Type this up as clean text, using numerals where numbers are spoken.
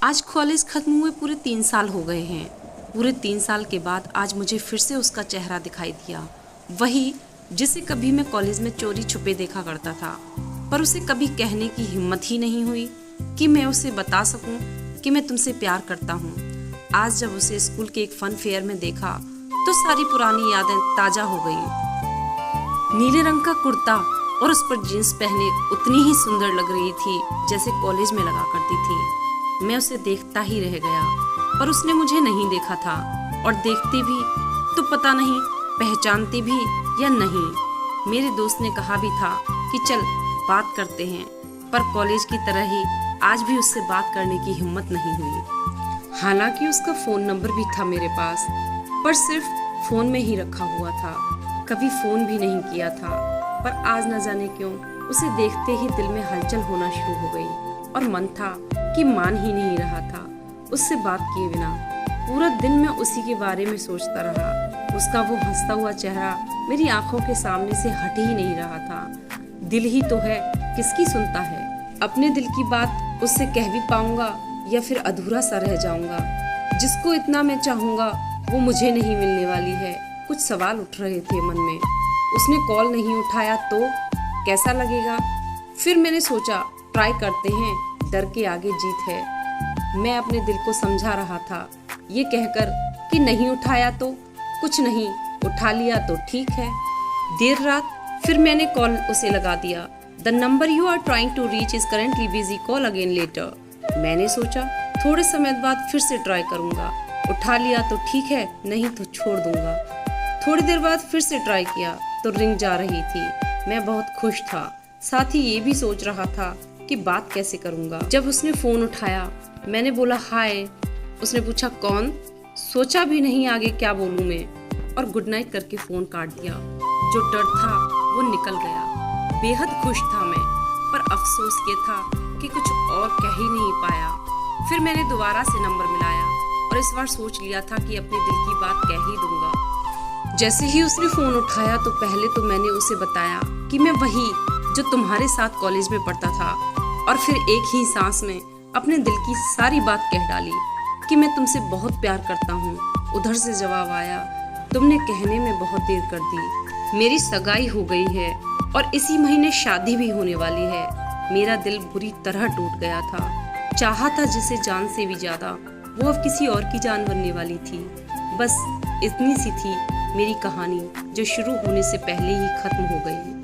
आज कॉलेज खत्म हुए पूरे 3 साल हो गए हैं। पूरे 3 साल के बाद आज मुझे फिर से उसका चेहरा दिखाई दिया, वही जिसे कभी मैं कॉलेज में चोरी छुपे देखा करता था। पर उसे कभी कहने की हिम्मत ही नहीं हुई कि मैं उसे बता सकूं कि मैं तुमसे प्यार करता हूं। आज जब उसे स्कूल के एक फन फेयर में देखा तो सारी पुरानी यादें ताजा हो गई। नीले रंग का कुर्ता और उस पर जीन्स पहने उतनी ही सुंदर लग रही थी जैसे कॉलेज में लगा करती थी। मैं उसे देखता ही रह गया, पर उसने मुझे नहीं देखा था, और देखती भी तो पता नहीं पहचानती भी या नहीं। मेरे दोस्त ने कहा भी था कि चल बात करते हैं, पर कॉलेज की तरह ही आज भी उससे बात करने की हिम्मत नहीं हुई। हालांकि उसका फ़ोन नंबर भी था मेरे पास, पर सिर्फ फ़ोन में ही रखा हुआ था, कभी फ़ोन भी नहीं किया था। पर आज न जाने क्यों उसे देखते ही दिल में हलचल होना शुरू हो गई, और मन था कि मान ही नहीं रहा था उससे बात किए बिना। पूरा दिन मैं उसी के बारे में सोचता रहा। उसका वो हंसता हुआ चेहरा मेरी आंखों के सामने से हट ही नहीं रहा था। दिल ही तो है, किसकी सुनता है। अपने दिल की बात उससे कह भी पाऊंगा या फिर अधूरा सा रह जाऊंगा। जिसको इतना मैं चाहूंगा वो मुझे नहीं मिलने वाली है। कुछ सवाल उठ रहे थे मन में। उसने कॉल नहीं उठाया तो कैसा लगेगा। फिर मैंने सोचा ट्राई करते हैं, डर के आगे जीत है। मैं अपने दिल को समझा रहा था, ये कहकर कि नहीं उठाया तो कुछ नहीं, उठा लिया तो ठीक है। देर रात फिर मैंने कॉल उसे लगा दिया। The number you are trying to reach is currently busy, call again later. मैंने सोचा थोड़े समय बाद फिर से ट्राई करूंगा, उठा लिया तो ठीक है, नहीं तो छोड़ दूंगा। थोड़ी देर बाद फिर से ट्राई किया तो रिंग जा रही थी। मैं बहुत खुश था, साथ ही ये भी सोच रहा था कि बात कैसे करूंगा। जब उसने फोन उठाया मैंने बोला हाय। उसने पूछा कौन। सोचा भी नहीं आगे क्या बोलूं मैं, और गुड नाइट करके फोन काट दिया। जो डर था वो निकल गया। बेहद खुश था मैं, पर अफसोस ये था कि कुछ और कह ही नहीं पाया। फिर मैंने दोबारा से नंबर मिलाया और इस बार सोच लिया था कि अपने दिल की बात कह ही दूंगा। जैसे ही उसने फोन उठाया तो पहले तो मैंने उसे बताया कि मैं वही जो तुम्हारे साथ कॉलेज में पढ़ता था, और फिर एक ही सांस में अपने दिल की सारी बात कह डाली कि मैं तुमसे बहुत प्यार करता हूँ। उधर से जवाब आया, तुमने कहने में बहुत देर कर दी। मेरी सगाई हो गई है और इसी महीने शादी भी होने वाली है। मेरा दिल बुरी तरह टूट गया था। चाहा था जिसे जान से भी ज्यादा, वो अब किसी और की जान बनने वाली थी। बस इतनी सी थी मेरी कहानी, जो शुरू होने से पहले ही खत्म हो गई।